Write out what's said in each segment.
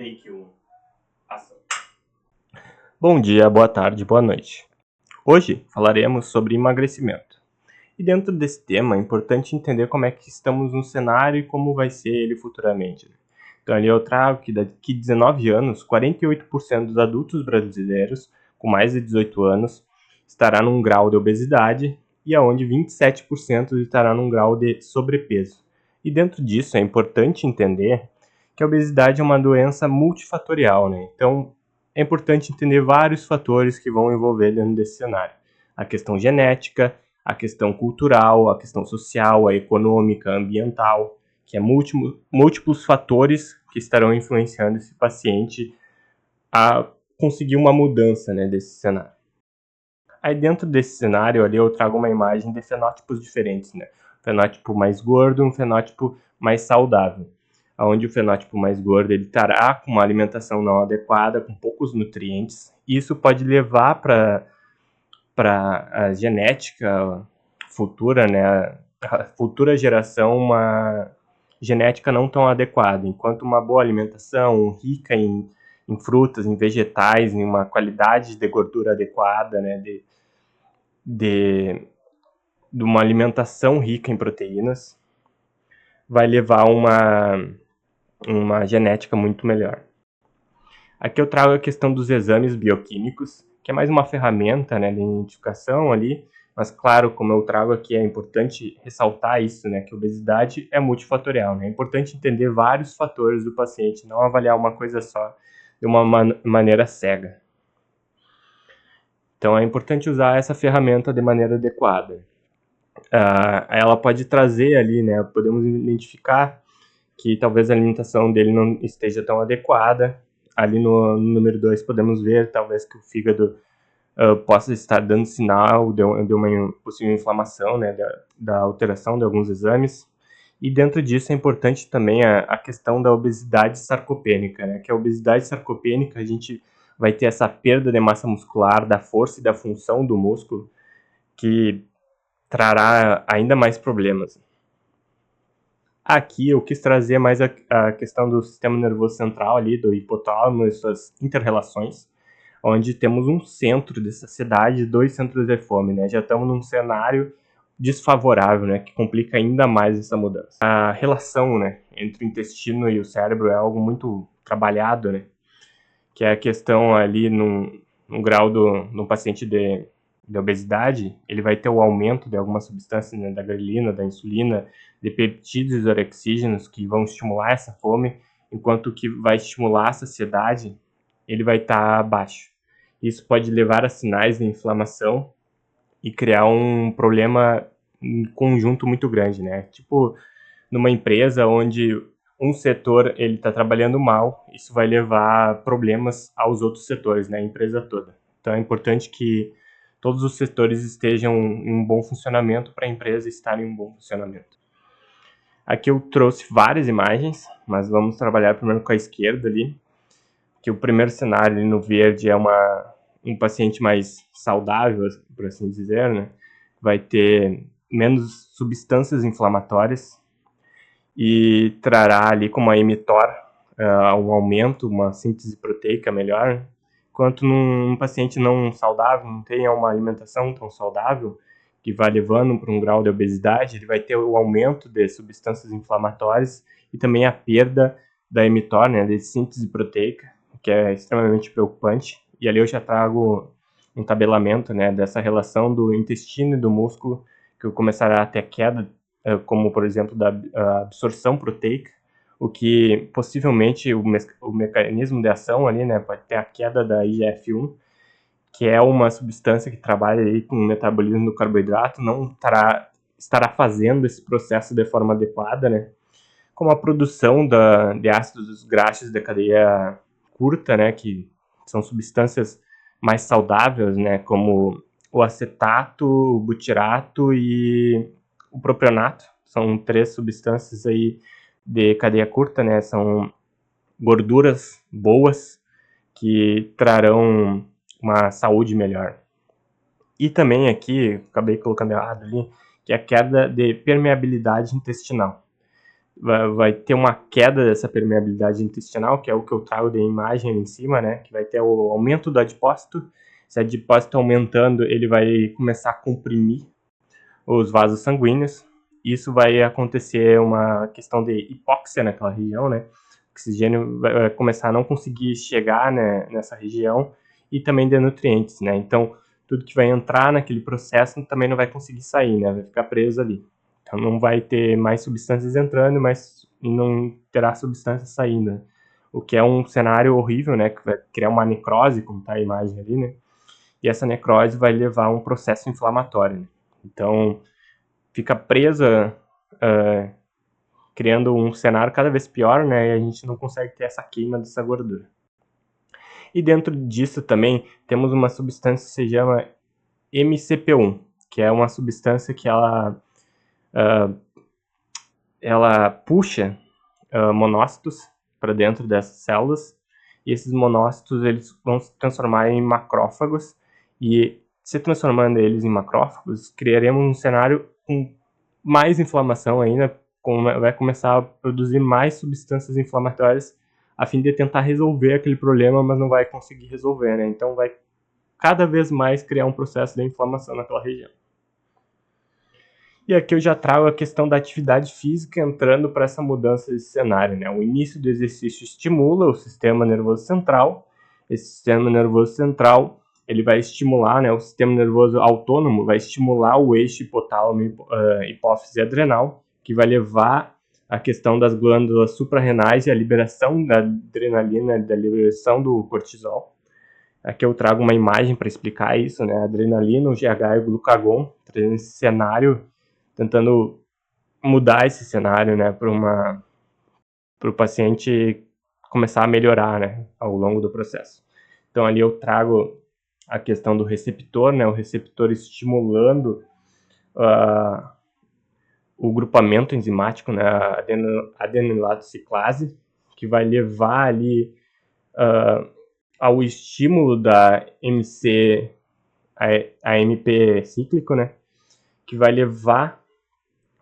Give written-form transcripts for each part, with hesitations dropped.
Take 1. Ação. Bom dia, boa tarde, boa noite. Hoje falaremos sobre emagrecimento. E dentro desse tema é importante entender como é que estamos no cenário e como vai ser ele futuramente. Então ali eu trago que daqui a 19 anos, 48% dos adultos brasileiros com mais de 18 anos estará num grau de obesidade e aonde 27% estará num grau de sobrepeso. E dentro disso é importante entender que a obesidade é uma doença multifatorial, né? Então é importante entender vários fatores que vão envolver dentro desse cenário. A questão genética, a questão cultural, a questão social, a econômica, a ambiental, que é múltiplos fatores que estarão influenciando esse paciente a conseguir uma mudança, né, desse cenário. Aí dentro desse cenário ali eu trago uma imagem de fenótipos diferentes, né? Um fenótipo mais gordo, um fenótipo mais saudável. Onde o fenótipo mais gordo ele estará com uma alimentação não adequada, com poucos nutrientes. E isso pode levar para a genética futura, né? A futura geração, uma genética não tão adequada. Enquanto uma boa alimentação, rica em frutas, em vegetais, em uma qualidade de gordura adequada, né? De uma alimentação rica em proteínas, vai levar uma genética muito melhor. Aqui eu trago a questão dos exames bioquímicos, que é mais uma ferramenta, né, de identificação ali, mas claro, como eu trago aqui, é importante ressaltar isso, né, que a obesidade é multifatorial, né, é importante entender vários fatores do paciente, não avaliar uma coisa só de uma maneira cega. Então é importante usar essa ferramenta de maneira adequada. Ela pode trazer ali, né, podemos identificar que talvez a alimentação dele não esteja tão adequada. Ali no número 2 podemos ver talvez que o fígado possa estar dando sinal de uma possível inflamação, né, da alteração de alguns exames. E dentro disso é importante também a questão da obesidade sarcopênica, né, que a obesidade sarcopênica a gente vai ter essa perda de massa muscular, da força e da função do músculo, que trará ainda mais problemas. Aqui eu quis trazer mais a questão do sistema nervoso central ali, do hipotálamo e suas inter-relações, onde temos um centro de saciedade e 2 centros de fome, né? Já estamos num cenário desfavorável, né? Que complica ainda mais essa mudança. A relação, né, entre o intestino e o cérebro é algo muito trabalhado, né? Que é a questão ali no grau do paciente de obesidade, ele vai ter o aumento de algumas substâncias, né, da grelina, da insulina, de peptídeos orexígenos que vão estimular essa fome, enquanto que vai estimular a saciedade, ele vai estar baixo. Isso pode levar a sinais de inflamação e criar um problema em conjunto muito grande, né? Tipo, numa empresa onde um setor ele está trabalhando mal, isso vai levar problemas aos outros setores, né? A empresa toda. Então é importante que todos os setores estejam em um bom funcionamento para a empresa estar em um bom funcionamento. Aqui eu trouxe várias imagens, mas vamos trabalhar primeiro com a esquerda ali, que o primeiro cenário ali no verde é um paciente mais saudável, por assim dizer, né? Vai ter menos substâncias inflamatórias e trará ali como a mTOR um aumento, uma síntese proteica melhor, enquanto num paciente não saudável, não tenha uma alimentação tão saudável, que vai levando para um grau de obesidade, ele vai ter o aumento de substâncias inflamatórias e também a perda da mTOR, né, de síntese proteica, que é extremamente preocupante. E ali eu já trago um tabelamento, né, dessa relação do intestino e do músculo, que começará a ter queda, como por exemplo da absorção proteica, o que possivelmente o mecanismo de ação ali, né, pode ter a queda da IGF-1, que é uma substância que trabalha aí com o metabolismo do carboidrato, não estará fazendo esse processo de forma adequada, né, como a produção de ácidos graxos de cadeia curta, né, que são substâncias mais saudáveis, né, como o acetato, o butirato e o propionato. São 3 substâncias aí de cadeia curta, né, são gorduras boas que trarão uma saúde melhor. E também aqui, acabei colocando errado ali, que é a queda de permeabilidade intestinal. vai ter uma queda dessa permeabilidade intestinal, que é o que eu trago da imagem ali em cima, né? Que vai ter o aumento do adipócito. Se o adipócito aumentando, ele vai começar a comprimir os vasos sanguíneos. Isso vai acontecer uma questão de hipóxia naquela região, né? O oxigênio vai começar a não conseguir chegar, né, nessa região, e também de nutrientes, né? Então, tudo que vai entrar naquele processo também não vai conseguir sair, né? Vai ficar preso ali. Então, não vai ter mais substâncias entrando, mas não terá substâncias saindo. O que é um cenário horrível, né? Que vai criar uma necrose, como está a imagem ali, né? E essa necrose vai levar a um processo inflamatório, né? Então, fica presa, criando um cenário cada vez pior, né? E a gente não consegue ter essa queima dessa gordura. E dentro disso também temos uma substância que se chama MCP1, que é uma substância que ela puxa monócitos para dentro dessas células, e esses monócitos eles vão se transformar em macrófagos, e se transformando eles em macrófagos, criaremos um cenário com mais inflamação ainda, vai começar a produzir mais substâncias inflamatórias a fim de tentar resolver aquele problema, mas não vai conseguir resolver, né? Então vai cada vez mais criar um processo de inflamação naquela região. E aqui eu já trago a questão da atividade física entrando para essa mudança de cenário, né? O início do exercício estimula o sistema nervoso central. Esse sistema nervoso central, ele vai estimular, né? O sistema nervoso autônomo vai estimular o eixo hipotálamo, hipófise adrenal, que vai levar a questão das glândulas suprarrenais e a liberação da adrenalina, da liberação do cortisol. Aqui eu trago uma imagem para explicar isso, né? Adrenalina, o GH e o glucagon, trazendo esse cenário, tentando mudar esse cenário, né, para o paciente começar a melhorar, né, ao longo do processo. Então ali eu trago a questão do receptor, né, o receptor estimulando o grupamento enzimático, né, a adenilato ciclase, que vai levar ali ao estímulo da AMP cíclico, né, que vai levar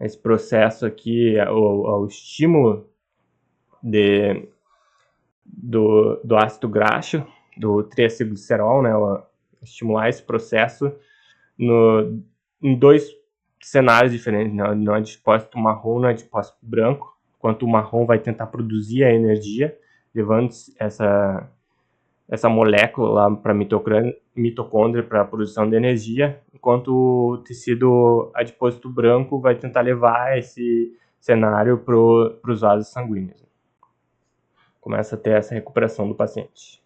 esse processo aqui ao estímulo do ácido graxo, do triacilglicerol, né, estimular esse processo em dois cenários diferentes, né, no adipócito marrom e no adipócito branco, enquanto o marrom vai tentar produzir a energia, levando essa molécula lá para a mitocôndria para a produção de energia, enquanto o tecido adipósito branco vai tentar levar esse cenário para os vasos sanguíneos. Começa a ter essa recuperação do paciente.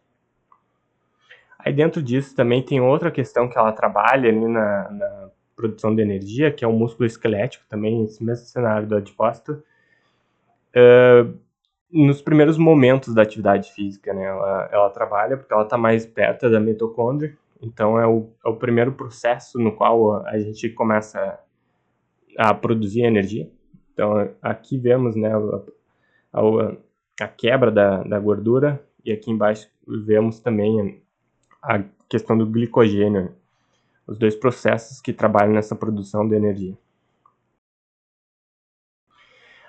Aí dentro disso também tem outra questão que ela trabalha ali na produção de energia, que é o músculo esquelético, também esse mesmo cenário do adipósito. Nos primeiros momentos da atividade física, né, ela trabalha porque ela está mais perto da mitocôndria, então é o primeiro processo no qual a gente começa a produzir energia. Então aqui vemos, né, a quebra da gordura, e aqui embaixo vemos também a questão do glicogênio, os dois processos que trabalham nessa produção de energia.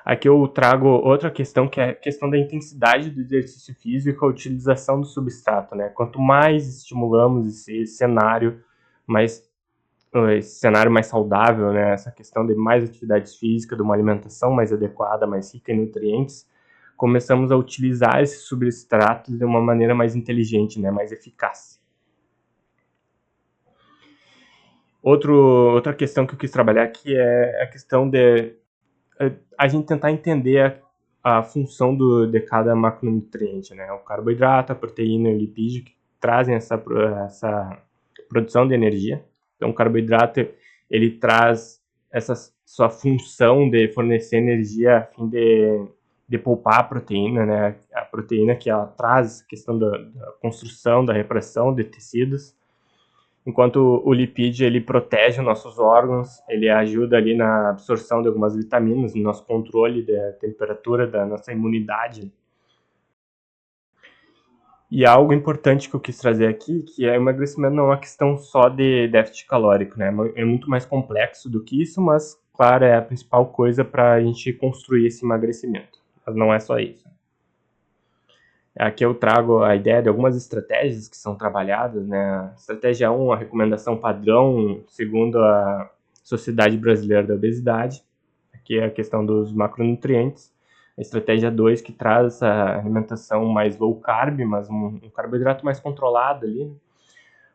Aqui eu trago outra questão, que é a questão da intensidade do exercício físico, a utilização do substrato, né? Quanto mais estimulamos esse cenário mais saudável, né? Essa questão de mais atividades físicas, de uma alimentação mais adequada, mais rica em nutrientes, começamos a utilizar esses substratos de uma maneira mais inteligente, né? Mais eficaz. Outra questão que eu quis trabalhar aqui é a questão de a gente tentar entender a função de cada macronutriente, né? O carboidrato, a proteína e o lipídio, que trazem essa produção de energia. Então, o carboidrato, ele traz essa sua função de fornecer energia a fim de poupar a proteína, né? A proteína que ela traz a questão da construção, da reparação de tecidos. Enquanto o lipídio, ele protege os nossos órgãos, ele ajuda ali na absorção de algumas vitaminas, no nosso controle da temperatura, da nossa imunidade. E algo importante que eu quis trazer aqui, que é o emagrecimento não é uma questão só de déficit calórico, né? É muito mais complexo do que isso, mas muscular é a principal coisa para a gente construir esse emagrecimento, mas não é só isso. Aqui eu trago a ideia de algumas estratégias que são trabalhadas, né? Estratégia 1, a recomendação padrão, segundo a Sociedade Brasileira da Obesidade, aqui é a questão dos macronutrientes. A estratégia 2, que traz essa alimentação mais low carb, mas um carboidrato mais controlado ali.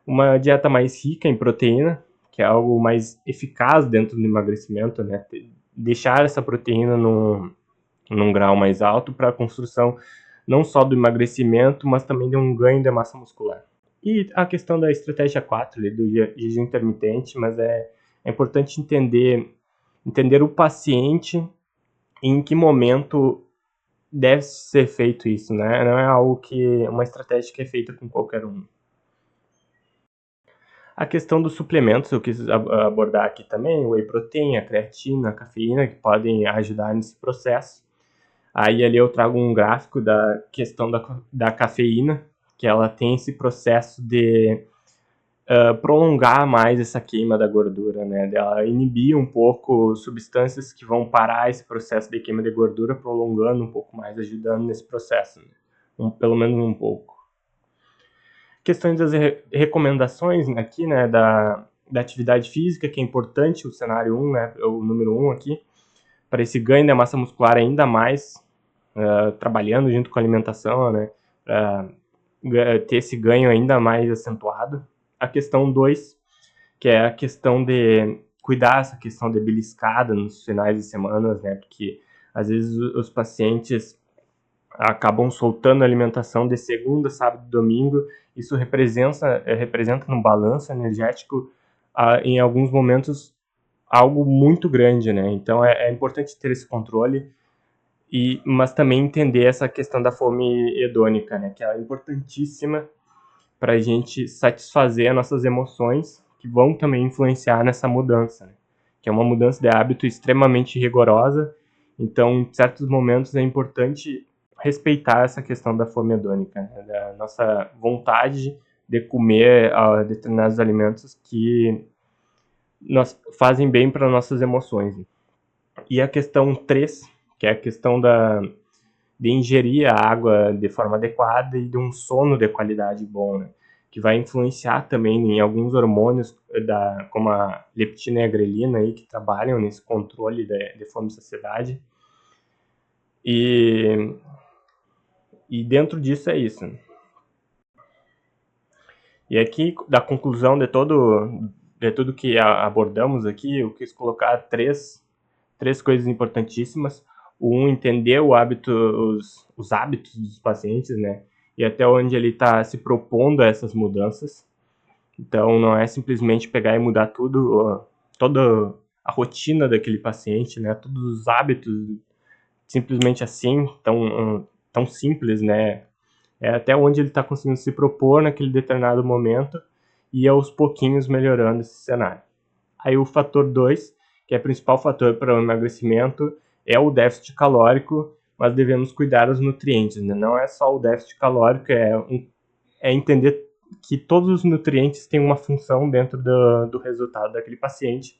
Uma dieta mais rica em proteína, que é algo mais eficaz dentro do emagrecimento, né? Deixar essa proteína num grau mais alto para a construção não só do emagrecimento, mas também de um ganho de massa muscular. E a questão da estratégia 4, do jejum intermitente, mas é importante entender o paciente em que momento deve ser feito isso, né? Não é algo uma estratégia que é feita com qualquer um. A questão dos suplementos eu quis abordar aqui também, o whey protein, a creatina, a cafeína, que podem ajudar nesse processo. Aí ali eu trago um gráfico da questão da cafeína, que ela tem esse processo de prolongar mais essa queima da gordura, né? Ela inibir um pouco substâncias que vão parar esse processo de queima de gordura, prolongando um pouco mais, ajudando nesse processo, né? Pelo menos um pouco. Questões das recomendações aqui, né, da atividade física, que é importante, o cenário 1, né, o número 1 aqui, para esse ganho da massa muscular ainda mais, trabalhando junto com a alimentação, né, para ter esse ganho ainda mais acentuado. A questão 2, que é a questão de cuidar essa questão de beliscada nos finais de semana, né, porque às vezes os pacientes acabam soltando a alimentação de segunda, sábado e domingo. Isso representa no balanço energético, em alguns momentos, algo muito grande, né? Então é importante ter esse controle, mas também entender essa questão da fome hedônica, né? Que é importantíssima para a gente satisfazer as nossas emoções, que vão também influenciar nessa mudança, né? Que é uma mudança de hábito extremamente rigorosa. Então, em certos momentos é importante respeitar essa questão da fome hedônica, né? Da nossa vontade de comer determinados alimentos que fazem bem para nossas emoções. E a questão 3, que é a questão de ingerir a água de forma adequada e de um sono de qualidade bom, né? Que vai influenciar também em alguns hormônios, como a leptina e a grelina, aí, que trabalham nesse controle de fome e saciedade. E dentro disso é isso. E aqui, da conclusão de tudo que abordamos aqui, eu quis colocar três coisas importantíssimas. Entender os hábitos dos pacientes, né? E até onde ele está se propondo a essas mudanças. Então, não é simplesmente pegar e mudar toda a rotina daquele paciente, né? Todos os hábitos, simplesmente assim, tão simples, né? É até onde ele está conseguindo se propor naquele determinado momento e aos pouquinhos melhorando esse cenário. Aí o fator 2, que é o principal fator para o emagrecimento, é o déficit calórico, mas devemos cuidar dos nutrientes, né? Não é só o déficit calórico, é entender que todos os nutrientes têm uma função dentro do resultado daquele paciente.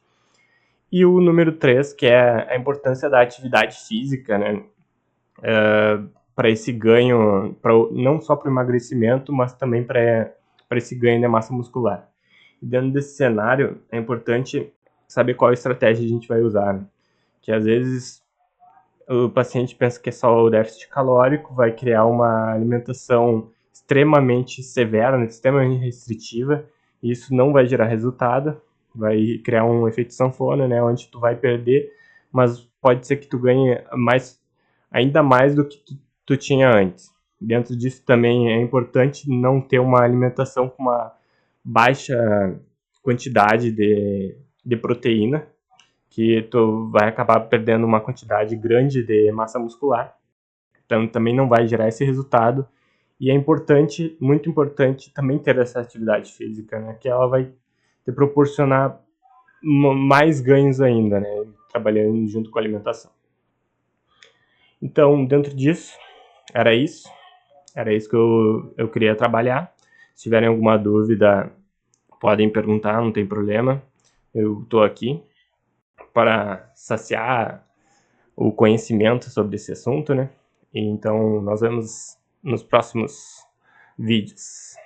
E o número 3, que é a importância da atividade física, né? Para esse ganho, não só para o emagrecimento, mas também para esse ganho de massa muscular. E dentro desse cenário, é importante saber qual estratégia a gente vai usar, né? Que às vezes o paciente pensa que é só o déficit calórico, vai criar uma alimentação extremamente severa, né, extremamente restritiva, e isso não vai gerar resultado, vai criar um efeito sanfona, né, onde tu vai perder, mas pode ser que tu ganhe ainda mais do que tu tinha antes. Dentro disso também é importante não ter uma alimentação com uma baixa quantidade de proteína, que tu vai acabar perdendo uma quantidade grande de massa muscular. Então também não vai gerar esse resultado. E é importante, muito importante, também ter essa atividade física, né? Que ela vai te proporcionar mais ganhos ainda, né? Trabalhando junto com a alimentação. Então, dentro disso, era isso que eu queria trabalhar. Se tiverem alguma dúvida, podem perguntar, não tem problema. Eu estou aqui. para saciar o conhecimento sobre esse assunto, né? Então, nós vemos nos próximos vídeos.